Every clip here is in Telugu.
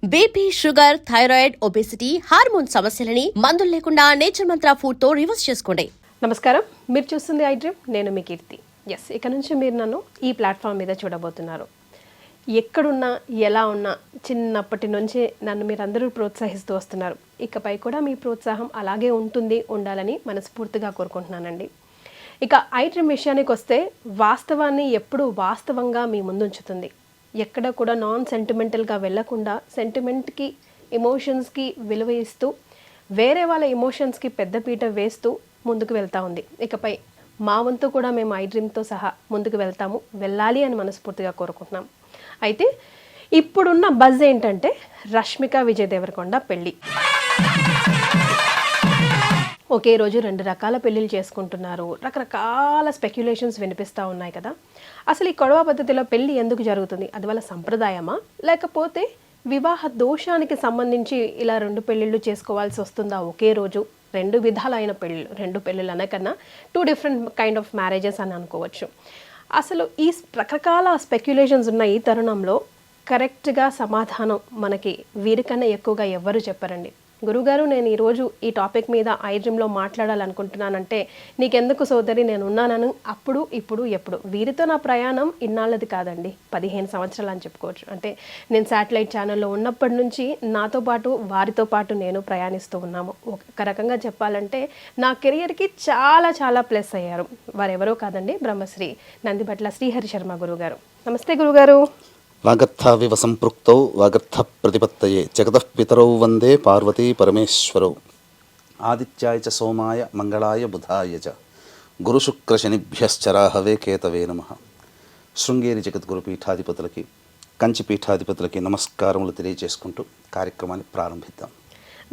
BP, sugar, thyroid, obesity, hormone సమస్యలని మందులు లేకుండా నేచర్ మంత్ర ఫుడ్ తో రివర్స్ చేసుకోండి. నమస్కారం, మీరు చూస్తుంది ఐ డ్రీమ్. నేను మీ కీర్తి. ఇక నుంచి మీరు నన్ను ఈ ప్లాట్ఫామ్ మీద చూడబోతున్నారు. ఎక్కడున్నా ఎలా ఉన్నా చిన్నప్పటి నుంచి నన్ను మీరందరూ ప్రోత్సహిస్తూ వస్తున్నారు. ఇకపై కూడా మీ ప్రోత్సాహం అలాగే ఉండాలని మనస్ఫూర్తిగా కోరుకుంటున్నానండి. ఇక ఐ డ్రీమ్ విషయానికి వస్తే వాస్తవాన్ని ఎప్పుడూ వాస్తవంగా మీ ముందుంచుతుంది. ఎక్కడ కూడా నాన్ సెంటిమెంటల్గా వెళ్లకుండా సెంటిమెంట్కి, ఎమోషన్స్కి విలువ ఇస్తూ వేరే వాళ్ళ ఎమోషన్స్కి పెద్దపీట వేస్తూ ముందుకు వెళ్తూ ఉంది. ఇకపై మా వంతు కూడా మేము ఐ డ్రీమ్తో సహా ముందుకు వెళ్ళాలి అని మనస్ఫూర్తిగా కోరుకుంటున్నాం. అయితే ఇప్పుడున్న బజ్ ఏంటంటే రష్మిక విజయ్ దేవరకొండ పెళ్ళి. ఒకే రోజు 2 రకాల పెళ్ళిళ్ళు చేసుకుంటున్నారు. రకరకాల స్పెక్యులేషన్స్ వినిపిస్తూ ఉన్నాయి కదా. అసలు ఈ కొడవ పద్ధతిలో పెళ్ళి ఎందుకు జరుగుతుంది? అది వాళ్ళ సంప్రదాయమా, లేకపోతే వివాహ దోషానికి సంబంధించి ఇలా 2 పెళ్ళిళ్ళు చేసుకోవాల్సి వస్తుందా ఒకే రోజు? 2 విధాలైన పెళ్ళిళ్ళు, 2 పెళ్ళిళ్ళు అనకన్నా 2 డిఫరెంట్ కైండ్ ఆఫ్ మ్యారేజెస్ అని అనుకోవచ్చు. అసలు ఈ రకరకాల స్పెక్యులేషన్స్ ఉన్న ఈ తరుణంలో కరెక్ట్గా సమాధానం మనకి వీరికన్నా ఎక్కువగా ఎవ్వరు చెప్పరండి. గురుగారు, నేను ఈరోజు ఈ టాపిక్ మీద ఐ డ్రీమ్లో మాట్లాడాలనుకుంటున్నానంటే నీకెందుకు సోదరి, నేను ఉన్నానని అప్పుడు ఇప్పుడు ఎప్పుడు. వీరితో నా ప్రయాణం ఇన్నాళ్ళది కాదండి, 15 సంవత్సరాలు అని చెప్పుకోవచ్చు. అంటే నేను శాటిలైట్ ఛానల్లో ఉన్నప్పటి నుంచి నాతో పాటు వారితో పాటు నేను ప్రయాణిస్తూ ఉన్నాము. ఒక రకంగా చెప్పాలంటే నా కెరియర్కి చాలా చాలా ప్లస్ అయ్యారు. వారెవరో కాదండి, బ్రహ్మశ్రీ నందిబట్ల శ్రీహరి శర్మ గురుగారు. నమస్తే గురుగారు. వాగర్థావివ సంపృక్తౌ వాగర్థ ప్రతిపత్తయే జగతః పితరౌ వందే పార్వతీ పరమేశ్వరౌ ఆదిత్యాయ చ సోమాయ మంగళాయ బుధాయ చ గురుశుక్రశనిభ్యశ్చరాహవే కేతవే నమః. శృంగేరి జగద్గురు పీఠాధిపతులకి, కంచి పీఠాధిపతులకి నమస్కారములు తెలియజేసుకుంటూ కార్యక్రమాన్ని ప్రారంభిద్దాం.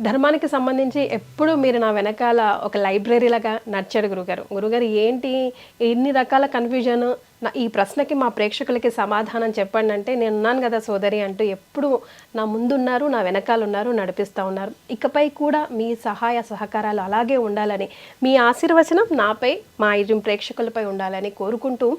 ధర్మానికి సంబంధించి ఎప్పుడు మీరు నా వెనకాల ఒక లైబ్రరీలాగా నడిచాడు గురుగారు. ఏంటి ఇన్ని రకాల కన్ఫ్యూజన్? ఈ ప్రశ్నకి మా ప్రేక్షకులకి సమాధానం చెప్పండి అంటే నేనున్నాను కదా సోదరి అంటూ ఎప్పుడు నా ముందున్నారు, నా వెనకాల ఉన్నారు, నడిపిస్తూ ఉన్నారు. ఇకపై కూడా మీ సహాయ సహకారాలు అలాగే ఉండాలని, మీ ఆశీర్వచనం నాపై, మా ఐ డ్రీమ్ ప్రేక్షకులపై ఉండాలని కోరుకుంటూ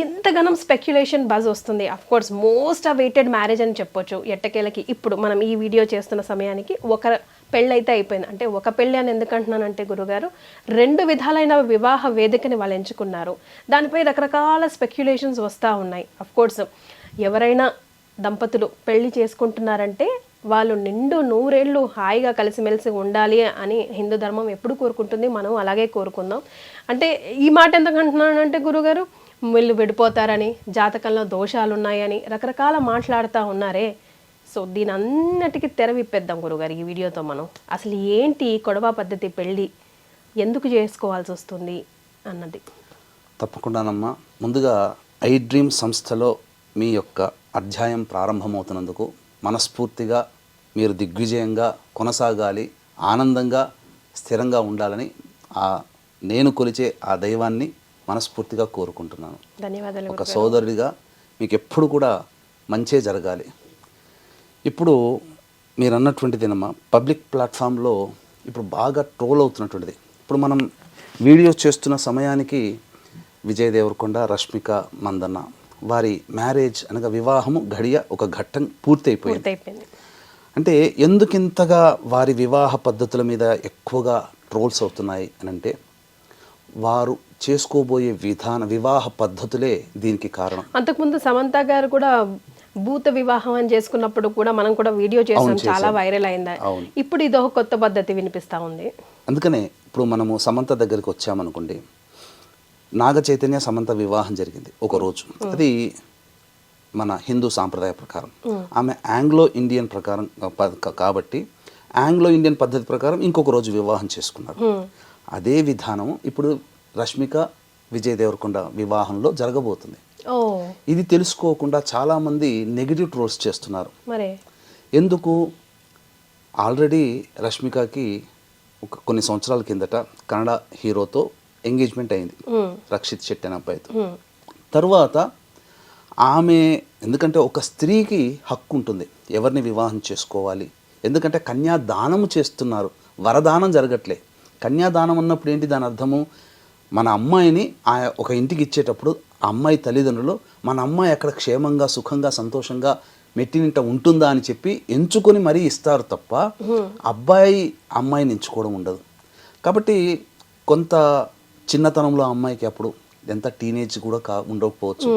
ఎంతగానం స్పెక్యులేషన్ బజ్ వస్తుంది. Of course most awaited marriage అని చెప్పొచ్చు ఎట్టకేలకి. ఇప్పుడు మనం ఈ వీడియో చేస్తున్న సమయానికి ఒక పెళ్ళి అయితే అయిపోయింది. అంటే ఒక పెళ్ళి అని ఎందుకంటున్నానంటే గురుగారు, 2 విధాలైన వివాహ వేదికని వాళ్ళు ఎంచుకున్నారు. దానిపై రకరకాల స్పెక్యులేషన్స్ వస్తూ ఉన్నాయి. అఫ్ కోర్స్ ఎవరైనా దంపతులు పెళ్లి చేసుకుంటున్నారంటే వాళ్ళు నిండు 100 ఏళ్ళు హాయిగా కలిసిమెలిసి ఉండాలి అని హిందూ ధర్మం ఎప్పుడు కోరుకుంటుంది. మనం అలాగే కోరుకుందాం. అంటే ఈ మాట ఎందుకు అంటున్నానంటే గురుగారు, వీళ్ళు విడిపోతారని, జాతకంలో దోషాలు ఉన్నాయని రకరకాల మాట్లాడుతూ ఉన్నారే. సో దీని అన్నిటికీ తెర విప్పేద్దాం గురుగారు ఈ వీడియోతో. మనం అసలు ఏంటి కొడవ పద్ధతి పెళ్ళి, ఎందుకు చేసుకోవాల్సి వస్తుంది అన్నది. తప్పకుండానమ్మా. ముందుగా ఐ డ్రీమ్ సంస్థలో మీ యొక్క అధ్యాయం ప్రారంభమవుతున్నందుకు మనస్ఫూర్తిగా మీరు దిగ్విజయంగా కొనసాగాలి, ఆనందంగా స్థిరంగా ఉండాలని నేను కొలిచే ఆ దైవాన్ని మనస్ఫూర్తిగా కోరుకుంటున్నాను. ధన్యవాదాలు. ఒక సోదరుడిగా మీకు ఎప్పుడు కూడా మంచే జరగాలి. ఇప్పుడు మీరు అన్నటువంటిదేనమ్మా, పబ్లిక్ ప్లాట్ఫామ్లో ఇప్పుడు బాగా ట్రోల్ అవుతున్నటువంటిది. ఇప్పుడు మనం వీడియో చేస్తున్న సమయానికి విజయ్ దేవరకొండ, రష్మిక మందన్న వారి మ్యారేజ్ అనగా వివాహము ఒక ఘట్టం పూర్తయిపోయింది. అంటే ఎందుకింతగా వారి వివాహ పద్ధతుల మీద ఎక్కువగా ట్రోల్స్ అవుతున్నాయి అని అంటే వారు చేసుకోబోయే వివాహ పద్ధతులే దీనికి కారణం. అంతకుముందు సమంత గారు కూడా భూత వివాహం అని చేసుకున్నప్పుడు కూడా మనం కూడా వీడియో చేసాం, చాలా వైరల్ అయింది. ఇప్పుడు ఇది ఒక కొత్త పద్ధతి వినిపిస్తా ఉంది. అందుకనే ఇప్పుడు మనము సమంత దగ్గరికి వచ్చామనుకోండి, నాగ చైతన్య సమంత వివాహం జరిగింది ఒక రోజు. అది మన హిందూ సాంప్రదాయ ప్రకారం. ఆమె ఆంగ్లో ఇండియన్ ప్రకారం కాబట్టి ఆంగ్లో ఇండియన్ పద్ధతి ప్రకారం ఇంకొక రోజు వివాహం చేసుకున్నారు. అదే విధానం ఇప్పుడు రష్మిక విజయ్ దేవరకొండ వివాహంలో జరగబోతుంది. ఇది తెలుసుకోకుండా చాలామంది నెగిటివ్ ట్రోల్స్ చేస్తున్నారు. ఎందుకు? ఆల్రెడీ రష్మికకి కొన్ని సంవత్సరాల కిందట కన్నడ హీరోతో ఎంగేజ్మెంట్ అయింది, రక్షిత్ శెట్టి అనే అబ్బాయితో. తర్వాత ఆమె, ఎందుకంటే ఒక స్త్రీకి హక్కు ఉంటుంది ఎవరిని వివాహం చేసుకోవాలి. ఎందుకంటే కన్యాదానము చేస్తున్నారు, వరదానం జరగట్లే. కన్యాదానం అన్నప్పుడు ఏంటి దాని అర్థము? మన అమ్మాయిని ఒక ఇంటికి ఇచ్చేటప్పుడు ఆ అమ్మాయి తల్లిదండ్రులు మన అమ్మాయి అక్కడ క్షేమంగా, సుఖంగా, సంతోషంగా మెట్టినింట ఉంటుందా అని చెప్పి ఎంచుకొని మరీ ఇస్తారు తప్ప అబ్బాయి అమ్మాయిని ఎంచుకోవడం ఉండదు. కాబట్టి కొంత చిన్నతనంలో అమ్మాయికి అప్పుడు ఎంత టీనేజ్ కూడా ఉండకపోవచ్చు,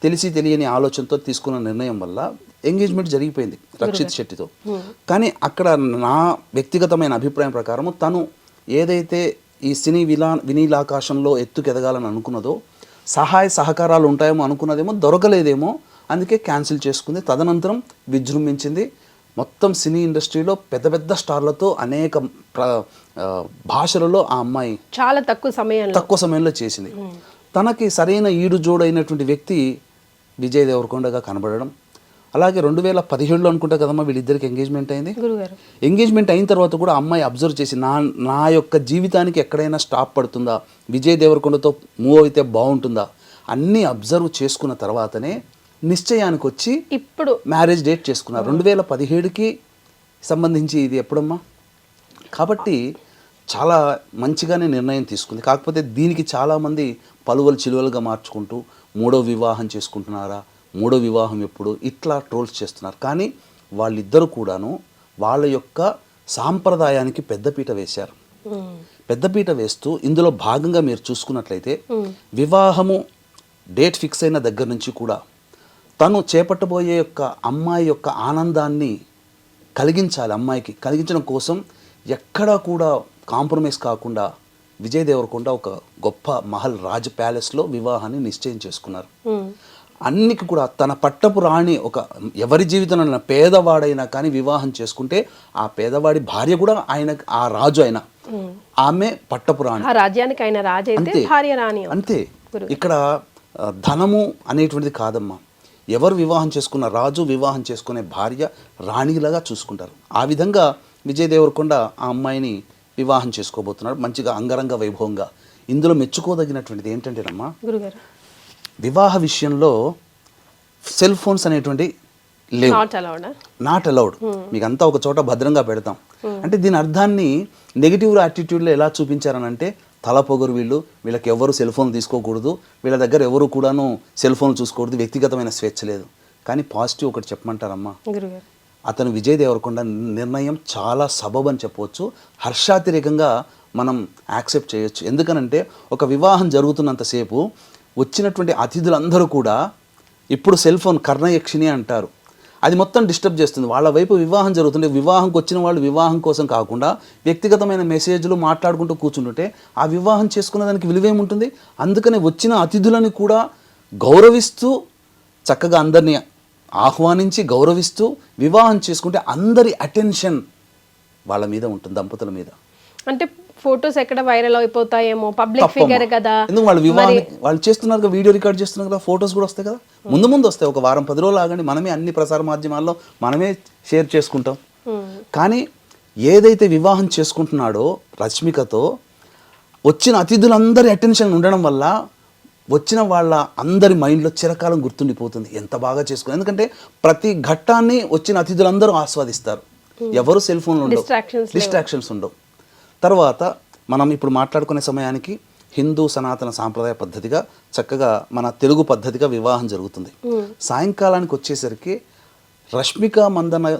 తెలిసి తెలియని ఆలోచనతో తీసుకున్న నిర్ణయం వల్ల ఎంగేజ్మెంట్ జరిగిపోయింది రక్షిత్ శెట్టితో. కానీ అక్కడ నా వ్యక్తిగతమైన అభిప్రాయం ప్రకారం తను ఏదైతే ఈ సినీ వినీలాకాశంలో ఎత్తుకెదగాలని అనుకున్నదో, సహాయ సహకారాలు ఉంటాయేమో అనుకున్నదేమో దొరకలేదేమో, అందుకే క్యాన్సిల్ చేసుకుంది. తదనంతరం విజృంభించింది. మొత్తం సినీ ఇండస్ట్రీలో పెద్ద పెద్ద స్టార్లతో అనేక భాషలలో ఆ అమ్మాయి చాలా తక్కువ సమయంలో చేసింది. తనకి సరైన ఈడు జోడైనటువంటి వ్యక్తి విజయ్ దేవరకొండగా కనబడడం. అలాగే 2017లో అనుకుంటా కదమ్మా వీళ్ళిద్దరికి ఎంగేజ్మెంట్ అయింది. ఎంగేజ్మెంట్ అయిన తర్వాత కూడా అమ్మాయి అబ్జర్వ్ చేసి నా యొక్క జీవితానికి ఎక్కడైనా స్టాప్ పడుతుందా, విజయ్ దేవరకొండతో మూవ్ అయితే బాగుంటుందా అన్నీ అబ్జర్వ్ చేసుకున్న తర్వాతనే నిశ్చయానికి వచ్చి ఇప్పుడు మ్యారేజ్ డేట్ చేసుకున్నారు. 2017కి సంబంధించి ఇది ఎప్పుడమ్మా. కాబట్టి చాలా మంచిగానే నిర్ణయం తీసుకుంది. కాకపోతే దీనికి చాలామంది పలువలు చిలువలుగా మార్చుకుంటూ మూడో వివాహం చేసుకుంటున్నారా, మూడో వివాహం ఎప్పుడు, ఇట్లా ట్రోల్స్ చేస్తున్నారు. కానీ వాళ్ళిద్దరూ కూడాను వాళ్ళ యొక్క సాంప్రదాయానికి పెద్దపీట వేశారు. పెద్దపీట వేస్తూ ఇందులో భాగంగా మీరు చూసుకున్నట్లయితే వివాహము డేట్ ఫిక్స్ అయిన దగ్గర నుంచి కూడా తను చేపట్టబోయే యొక్క అమ్మాయి యొక్క ఆనందాన్ని కలిగించాలి, అమ్మాయికి కలిగించడం కోసం ఎక్కడా కూడా కాంప్రమైజ్ కాకుండా విజయ్ దేవరకొండ ఒక గొప్ప మహల్ రాజ్ ప్యాలెస్లో వివాహాన్ని నిశ్చయం చేసుకున్నారు. అన్నికి కూడా తన పట్టపు రాణి, ఒక ఎవరి జీవితంలో పేదవాడైనా కానీ వివాహం చేసుకుంటే ఆ పేదవాడి భార్య కూడా ఆయన ఆ రాజు అయినా ఆమె పట్టపు రాణి, రాజ్యానికి ఆయన రాజు అయితే భార్య రాణి అంతే. ఇక్కడ ధనము అనేటువంటిది కాదమ్మా. ఎవరు వివాహం చేసుకున్న రాజు వివాహం చేసుకునే భార్య రాణిలాగా చూసుకుంటారు. ఆ విధంగా విజయ్ దేవరకొండ ఆ అమ్మాయిని వివాహం చేసుకోబోతున్నాడు మంచిగా అంగరంగ వైభవంగా. ఇందులో మెచ్చుకోదగినటువంటిది ఏంటంటేనమ్మా, వివాహ విషయంలో సెల్ ఫోన్స్ అనేటువంటి లేవు, నాట్ అలౌడ్. మీకు అంతా ఒక చోట భద్రంగా పెడతాం అంటే దీని అర్థాన్ని నెగిటివ్ యాటిట్యూడ్లో ఎలా చూపించారనంటే తల పొగరు, వీళ్ళకి ఎవరు సెల్ ఫోన్ తీసుకోకూడదు, వీళ్ళ దగ్గర ఎవరు కూడాను సెల్ ఫోన్ చూసుకోకూడదు, వ్యక్తిగతమైన స్వేచ్ఛ లేదు. కానీ పాజిటివ్ ఒకటి చెప్పమంటారమ్మా, అతను విజయ్ దేవరకొండ నిర్ణయం చాలా సబబ్ అని చెప్పవచ్చు, హర్షాతిరేకంగా మనం యాక్సెప్ట్ చేయొచ్చు. ఎందుకనంటే ఒక వివాహం జరుగుతున్నంతసేపు వచ్చినటువంటి అతిథులందరూ కూడా ఇప్పుడు సెల్ ఫోన్ కర్ణయక్షిణి అంటారు, అది మొత్తం డిస్టర్బ్ చేస్తుంది. వాళ్ళ వైపు వివాహం జరుగుతుంటే వివాహంకి వచ్చిన వాళ్ళు వివాహం కోసం కాకుండా వ్యక్తిగతమైన మెసేజ్లు మాట్లాడుకుంటూ కూర్చుంటుంటే ఆ వివాహం చేసుకున్న దానికి విలువేముంటుంది. అందుకనే వచ్చిన అతిథులను కూడా గౌరవిస్తూ చక్కగా అందరినీ ఆహ్వానించి గౌరవిస్తూ వివాహం చేసుకుంటే అందరి అటెన్షన్ వాళ్ళ మీద ఉంటుంది, దంపతుల మీద. అంటే ఫొటోస్ ఎక్కడ వైరల్ అయిపోతాయేమో, పబ్లిక్ ఫిగర్ కదా, ఎందుకు వాళ్ళు వివాహం వాళ్ళు చేస్తున్నారు కదా, వీడియో రికార్డ్ చేస్తున్నారు కదా, ఫొటోస్ కూడా వస్తాయి కదా, ముందు వస్తాయి. ఒక వారం 10 రోజులు ఆగండి, మనమే అన్ని ప్రసార మాధ్యమాల్లో మనమే షేర్ చేసుకుంటాం. కానీ ఏదైతే వివాహం చేసుకుంటున్నాడో రష్మికతో వచ్చిన అతిథులందరి అటెన్షన్ ఉండడం వల్ల వచ్చిన వాళ్ళ అందరి మైండ్లో చిరకాలం గుర్తుండిపోతుంది ఎంత బాగా చేసుకుని. ఎందుకంటే ప్రతి ఘట్టాన్ని వచ్చిన అతిథులందరూ ఆస్వాదిస్తారు, ఎవరు సెల్ ఫోన్లో ఉండవు, డిస్ట్రాక్షన్స్ ఉండవు. తర్వాత మనం ఇప్పుడు మాట్లాడుకునే సమయానికి హిందూ సనాతన సాంప్రదాయ పద్ధతిగా చక్కగా మన తెలుగు పద్ధతిగా వివాహం జరుగుతుంది. సాయంకాలానికి వచ్చేసరికి రష్మిక మందన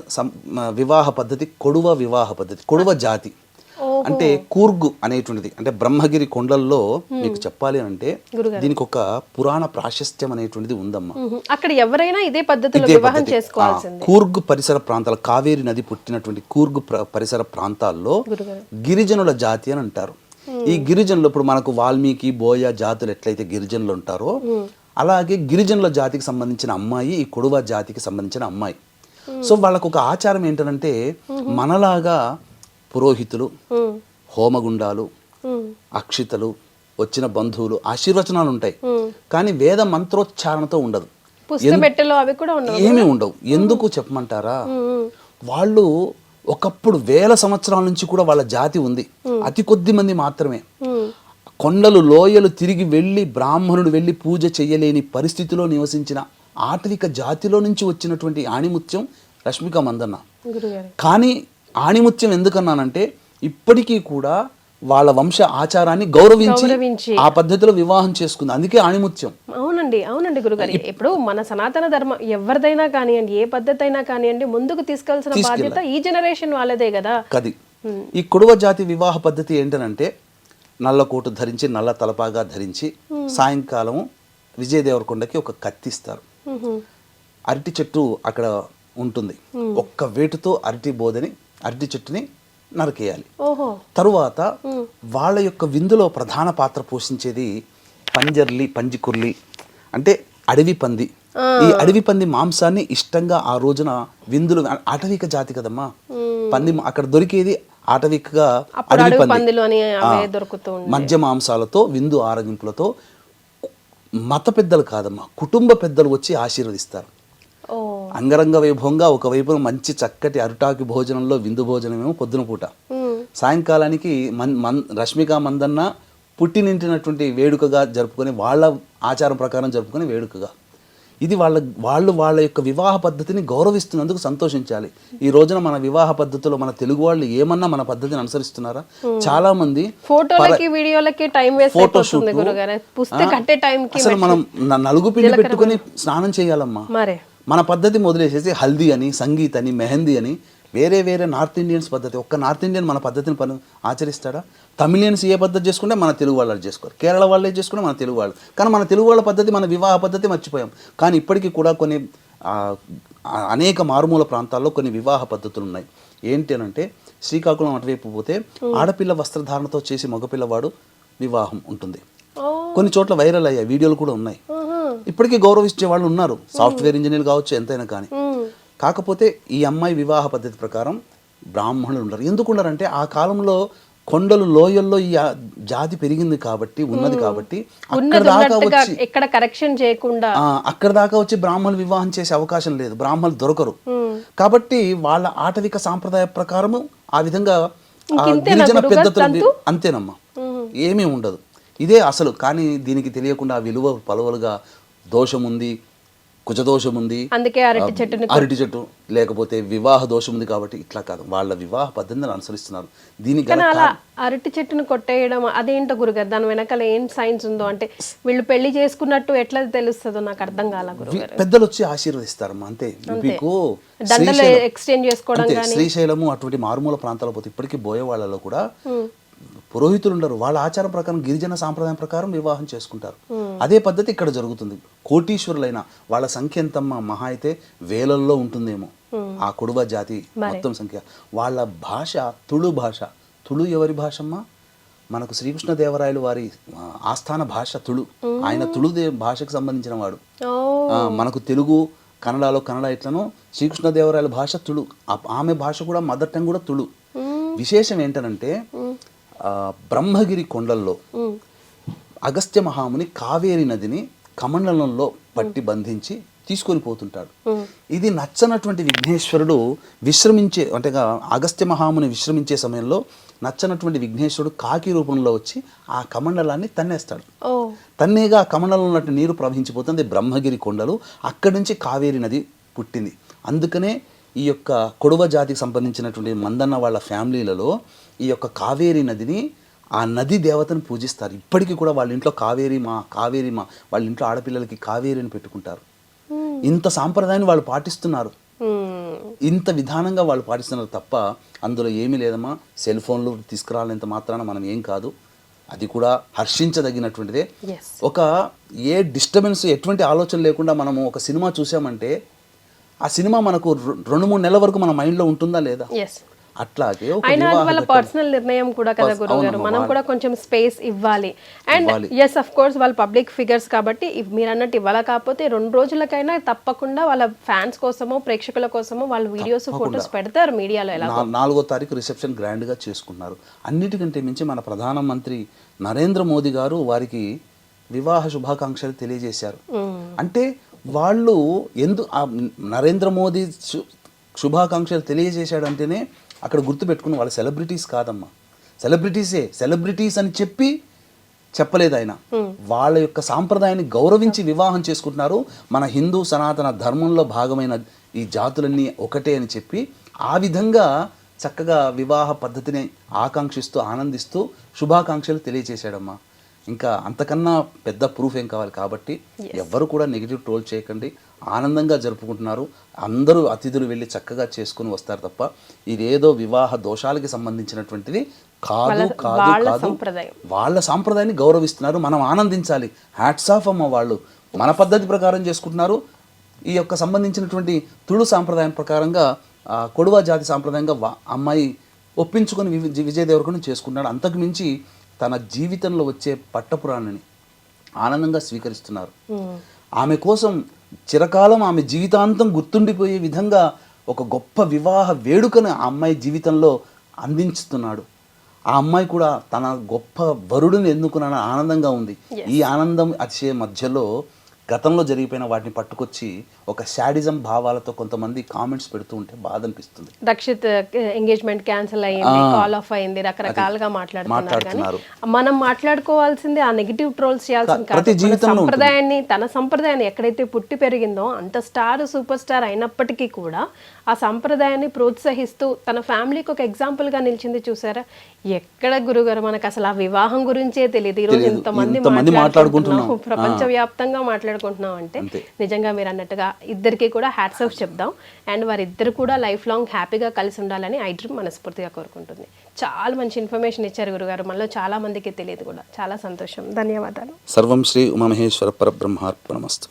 వివాహ పద్ధతి కొడువ వివాహ పద్ధతి, కొడువ జాతి అంటే కూర్గు అనేటువంటిది. అంటే బ్రహ్మగిరి కొండల్లో మీకు చెప్పాలి అంటే దీనికి ఒక పురాణ ప్రాశస్త్యం అనేటువంటిది ఉందమ్మా. అక్కడ ఎవరైనా ఇదే పద్ధతిలో వివాహం చేసుకోవాల్సిందే. కూర్గు పరిసర ప్రాంతాలు, కావేరి నది పుట్టినటువంటి కూర్గు పరిసర ప్రాంతాల్లో గిరిజనుల జాతి అని అంటారు. ఈ గిరిజనులు ఇప్పుడు మనకు వాల్మీకి బోయ జాతులు ఎట్లయితే గిరిజనులు ఉంటారో అలాగే గిరిజనుల జాతికి సంబంధించిన అమ్మాయి ఈ కొడువ జాతికి సంబంధించిన అమ్మాయి. సో వాళ్ళకు ఒక ఆచారం ఏంటంటే మనలాగా పురోహితులు, హోమగుండాలు, అక్షితలు, వచ్చిన బంధువులు ఆశీర్వచనాలు ఉంటాయి, కానీ వేద మంత్రోచ్చారణతో ఉండదు, ఏమీ ఉండవు. ఎందుకు చెప్పమంటారా, వాళ్ళు ఒకప్పుడు 1000 సంవత్సరాల నుంచి కూడా వాళ్ళ జాతి ఉంది, అతి కొద్ది మంది మాత్రమే. కొండలు లోయలు తిరిగి వెళ్ళి బ్రాహ్మణుడు వెళ్ళి పూజ చేయలేని పరిస్థితిలో నివసించిన ఆటవిక జాతిలో నుంచి వచ్చినటువంటి ఆణిముత్యం రష్మిక మందన్న. కానీ ఆణిముత్యం ఎందుకన్నానంటే ఇప్పటికీ కూడా వాళ్ళ వంశ ఆచారాన్ని గౌరవించి ఆ పద్ధతిలో వివాహం చేసుకుంది. అందుకే ఆణిముత్యం. అవునండి గురుగారు. ఇప్పుడు మన సనాతన ధర్మం ఎవరిదైనా కానివ్వండి, ఏ పద్ధతి అయినా కానివ్వండి, ముందుకు తీసుకెళ్లాల్సిన బాధ్యత ఈ జనరేషన్ వాళ్ళదే కదా. కది ఈ కుడువ జాతి వివాహ పద్ధతి ఏంటనంటే నల్ల కోటు ధరించి నల్ల తలపాగా ధరించి సాయంకాలం విజయ దేవరకొండకి ఒక కత్తిస్తారు. అరటి చెట్టు అక్కడ ఉంటుంది. ఒక్క వేటుతో అరటి చెట్టుని నరికేయాలి. తరువాత వాళ్ళ యొక్క విందులో ప్రధాన పాత్ర పోషించేది పంజికుర్లి అంటే అడవి పంది. ఈ అడవి పంది మాంసాన్ని ఇష్టంగా ఆ రోజున విందులు, ఆటవిక జాతి కదమ్మా పంది, అక్కడ దొరికేది ఆటవికగా అడవి పంది. మధ్య మాంసాలతో విందు ఆరగింపులతో మత పెద్దలు కాదమ్మా, కుటుంబ పెద్దలు వచ్చి ఆశీర్వదిస్తారు. అంగరంగ వైభవంగా ఒకవైపున మంచి చక్కటి అరుటాకి భోజనంలో విందు భోజనమేమో పొద్దున పూట, సాయంకాలానికి రష్మిక మందన్న పుట్టినింటినటువంటి వేడుకగా జరుపుకొని వాళ్ళ ఆచారం ప్రకారం జరుపుకొని వేడుకగా. ఇది వాళ్ళ యొక్క వివాహ పద్ధతిని గౌరవిస్తున్నందుకు సంతోషించాలి. ఈ రోజున మన వివాహ పద్ధతిలో మన తెలుగు వాళ్ళు ఏమన్నా మన పద్ధతిని అనుసరిస్తున్నారా? చాలా మంది ఫోటోలకి వీడియోలకి టైం వేస్ట్ అయిపోతుంది గురుగారు. అసలు మనం నలుగు పిండి పెట్టుకుని స్నానం చేయాలమ్మా. మన పద్ధతి మొదలేసేసి హల్దీ అని, సంగీత్ అని, మెహందీ అని వేరే నార్త్ ఇండియన్స్ పద్ధతి. ఒక్క నార్త్ ఇండియన్ మన పద్ధతిని ఆచరిస్తాడా? తమిళియన్స్ ఏ పద్ధతి చేసుకుంటే మన తెలుగు వాళ్ళు చేసుకోరు, కేరళ వాళ్ళే చేసుకుంటే మన తెలుగు వాళ్ళు. కానీ మన తెలుగు వాళ్ళ పద్ధతి, మన వివాహ పద్ధతి మర్చిపోయాం. కానీ ఇప్పటికీ కూడా కొన్ని అనేక మారుమూల ప్రాంతాల్లో కొన్ని వివాహ పద్ధతులు ఉన్నాయి. ఏంటి అనంటే శ్రీకాకుళం అటువైపు పోతే ఆడపిల్ల వస్త్రధారణతో చేసి మగపిల్లవాడు వివాహం ఉంటుంది. కొన్ని చోట్ల వైరల్ అయ్యాయి, వీడియోలు కూడా ఉన్నాయి. ఇప్పటికీ గౌరవించే వాళ్ళు ఉన్నారు, సాఫ్ట్వేర్ ఇంజనీర్ కావచ్చు, ఎంతైనా కానీ. కాకపోతే ఈ అమ్మాయి వివాహ పద్ధతి ప్రకారం బ్రాహ్మణులు ఉండరు. ఎందుకు ఉండరంటే ఆ కాలంలో కొండలు లోయల్లో ఈ జాతి పెరిగింది కాబట్టి, ఉన్నది కాబట్టి ఎక్కడ కరెక్షన్ చేయకుండా అక్కడ దాకా వచ్చి బ్రాహ్మణులు వివాహం చేసే అవకాశం లేదు, బ్రాహ్మణులు దొరకరు. కాబట్టి వాళ్ళ ఆటవిక సాంప్రదాయ ప్రకారము ఆ విధంగా గిరిజన పద్ధతులు అంతేనమ్మా, ఏమీ ఉండదు. ఇదే అసలు. కానీ దీనికి తెలియకుండా విలువ పలువలుగా దోషం ఉంది, కుజదోషం ఉంది, అందుకే అరటి చెట్టు, లేకపోతే వివాహ దోషం ఉంది కాబట్టి ఇట్లా కాదు, వాళ్ళ వివాహ పద్ధతిని అనుసరిస్తున్నారు. దీనికి అరటి చెట్టును కొట్టేయడం అదేంటో గురుగారు, దాని వెనకాల ఏం సైన్స్ ఉందో, అంటే వీళ్ళు పెళ్లి చేసుకున్నట్టు ఎట్లా తెలుస్తుందో నాకు అర్థం కాల గురుగారు. పెద్దలు వచ్చి ఆశీర్వదిస్తారమ్మా, అంతే. మీకు దండలు ఎక్స్చేంజ్ చేసుకోవడం, శ్రీశైలము అటువంటి మారుమూల ప్రాంతాల పోతే ఇప్పటికీ బోయే వాళ్ళలో కూడా పురోహితులు ఉండరు. వాళ్ళ ఆచారం ప్రకారం, గిరిజన సాంప్రదాయం ప్రకారం వివాహం చేసుకుంటారు. అదే పద్ధతి ఇక్కడ జరుగుతుంది. కోటీశ్వరులైన వాళ్ళ సంఖ్య ఎంతమ్మా, మహా అయితే వేలల్లో ఉంటుందేమో ఆ కుడువ జాతి మొత్తం సంఖ్య. వాళ్ళ భాష తుళు భాష. తుళు ఎవరి భాషమ్మా? మనకు శ్రీకృష్ణదేవరాయలు వారి ఆస్థాన భాష తుళు. ఆయన తుళు భాషకు సంబంధించిన వాడు. మనకు తెలుగు, కన్నడలో కన్నడ ఎట్లనో శ్రీకృష్ణదేవరాయల భాష తుళు. ఆమె భాష కూడా మదర్ టంగ్ కూడా తుళు. విశేషం ఏంటనంటే బ్రహ్మగిరి కొండల్లో అగస్త్య మహాముని కావేరి నదిని కమండలంలో పట్టి బంధించి తీసుకొని పోతుంటాడు. ఇది నచ్చనటువంటి విఘ్నేశ్వరుడు విశ్రమించే, అంటే అగస్త్య మహాముని విశ్రమించే సమయంలో నచ్చనటువంటి విఘ్నేశ్వరుడు కాకి రూపంలో వచ్చి ఆ కమండలాన్ని తన్నేస్తాడు. తన్నేగా ఆ కమండలంలో ఉన్నట్టు నీరు ప్రవహించిపోతుంది బ్రహ్మగిరి కొండలు. అక్కడి నుంచి కావేరి నది పుట్టింది. అందుకనే ఈ యొక్క కొడవ జాతికి సంబంధించినటువంటి మందన్న వాళ్ళ ఫ్యామిలీలలో ఈ యొక్క కావేరి నదిని, ఆ నది దేవతను పూజిస్తారు. ఇప్పటికీ కూడా వాళ్ళ ఇంట్లో కావేరి మా వాళ్ళ ఇంట్లో ఆడపిల్లలకి కావేరిని పెట్టుకుంటారు. ఇంత సాంప్రదాయాన్ని వాళ్ళు పాటిస్తున్నారు, ఇంత విధానంగా వాళ్ళు పాటిస్తున్నారు తప్ప అందులో ఏమీ లేదమ్మా. సెల్ ఫోన్లు తీసుకురాలేంత మాత్రాన మనం ఏం కాదు. అది కూడా హర్షించదగినటువంటిదే. ఏ డిస్టర్బెన్స్, ఎటువంటి ఆలోచన లేకుండా మనము ఒక సినిమా చూసామంటే ఆ సినిమా మనకు 2-3 నెలల వరకు మన మైండ్లో ఉంటుందా లేదా? అట్లాగే వాళ్ళ పర్సనల్ నిర్ణయం కూడా కదా గురుగారు, మనం కూడా కొంచెం స్పేస్ ఇవ్వాలి. అండ్ ఎస్ అఫ్ కోర్స్ వాళ్ళు పబ్లిక్ ఫిగర్స్ కాబట్టి మీరు అన్నట్టు ఇవ్వాలా, కాకపోతే 2 రోజులకైనా తప్పకుండా వాళ్ళ ఫ్యాన్స్ కోసమో ప్రేక్షకుల కోసమో వాళ్ళు వీడియోస్, ఫోటోస్ పెడతారు మీడియాలో. 4వ తారీఖు రిసెప్షన్ గ్రాండ్ గా చేసుకున్నారు. అన్నిటికంటే మించి మన ప్రధానమంత్రి నరేంద్ర మోదీ గారు వారికి వివాహ శుభాకాంక్షలు తెలియజేశారు. అంటే వాళ్ళు నరేంద్ర మోదీ శుభాకాంక్షలు తెలియజేశాడంటేనే అక్కడ గుర్తుపెట్టుకుని వాళ్ళ సెలబ్రిటీస్ కాదమ్మా, సెలబ్రిటీస్ అని చెప్పలేదు ఆయన. వాళ్ళ యొక్క సాంప్రదాయాన్ని గౌరవించి వివాహం చేసుకుంటున్నారు. మన హిందూ సనాతన ధర్మంలో భాగమైన ఈ జాతులన్నీ ఒకటే అని చెప్పి ఆ విధంగా చక్కగా వివాహ పద్ధతిని ఆకాంక్షిస్తూ ఆనందిస్తూ శుభాకాంక్షలు తెలియచేశాడమ్మా. ఇంకా అంతకన్నా పెద్ద ప్రూఫ్ ఏం కావాలి. కాబట్టి ఎవ్వరు కూడా నెగిటివ్ ట్రోల్ చేయకండి, ఆనందంగా జరుపుకుంటున్నారు. అందరూ అతిథులు వెళ్ళి చక్కగా చేసుకుని వస్తారు తప్ప ఇదేదో వివాహ దోషాలకి సంబంధించినటువంటిది కాదు కాదు కాదు. వాళ్ళ సాంప్రదాయాన్ని గౌరవిస్తున్నారు, మనం ఆనందించాలి. హ్యాట్స్ ఆఫ్ అమ్మ, వాళ్ళు మన పద్ధతి ప్రకారం చేసుకుంటున్నారు. ఈ యొక్క సంబంధించినటువంటి తుళు సాంప్రదాయం ప్రకారంగా కొడువ జాతి సాంప్రదాయంగా అమ్మాయి ఒప్పించుకొని విజయ్ దేవరకొండ చేసుకున్నాడు. అంతకు మించి తన జీవితంలో వచ్చే పట్టపురాణిని ఆనందంగా స్వీకరిస్తున్నారు. ఆమె కోసం చిరకాలం ఆమె జీవితాంతం గుర్తుండిపోయే విధంగా ఒక గొప్ప వివాహ వేడుకను ఆ అమ్మాయి జీవితంలో అందించుతున్నాడు. ఆ అమ్మాయి కూడా తన గొప్ప వరుడిని ఎన్నుకున్న ఆనందంగా ఉంది. ఈ ఆనందం అతిశయ మధ్యలో గతంలో జరిగిపోయిన వాటిని పట్టుకొచ్చి ఒక శాడిజం భావాలతో కొంతమంది కామెంట్స్ పెడుతూ ఉంటే బాధ అనిపిస్తుంది. రక్షిత్ ఎంగేజ్మెంట్ క్యాన్సిల్ అయ్యింది, కాల్ ఆఫ్ అయింది, రకరకాలుగా మాట్లాడుతున్నారు. మనం మాట్లాడుకోవాల్సింది ఆ నెగిటివ్ ట్రోల్స్ చేయాల్సింది కాదు. సంప్రదాయాన్ని, తన సంప్రదాయాన్ని ఎక్కడైతే పుట్టి పెరిగిందో అంత స్టార్ సూపర్ స్టార్ అయినప్పటికీ కూడా ఆ సంప్రదాయాన్ని ప్రోత్సహిస్తూ తన ఫ్యామిలీకి ఒక ఎగ్జాంపుల్ గా నిలిచింది. చూసారా, ఎక్కడ గురుగారు మనకు అసలు ఆ వివాహం గురించే తెలియదు. ఈ రోజు ఇంతమంది మాట్లాడుకుంటున్నాం, ప్రపంచవ్యాప్తంగా మాట్లాడుకుంటున్నాం అంటే నిజంగా మీరు అన్నట్టుగా ఇద్దరికి కూడా హ్యాట్స్ ఆఫ్ చెప్దాం. అండ్ వారిద్దరు కూడా లైఫ్ లాంగ్ హ్యాపీగా కలిసి ఉండాలని ఐ డ్రీమ్ మనస్ఫూర్తిగా కోరుకుంటుంది. చాలా మంచి ఇన్ఫర్మేషన్ ఇచ్చారు గురుగారు, మనలో చాలా మందికి తెలియదు కూడా. చాలా సంతోషం, ధన్యవాదాలు. సర్వం శ్రీ ఉమామహేశ్వర పరబ్రహ్మార్పణమస్తు.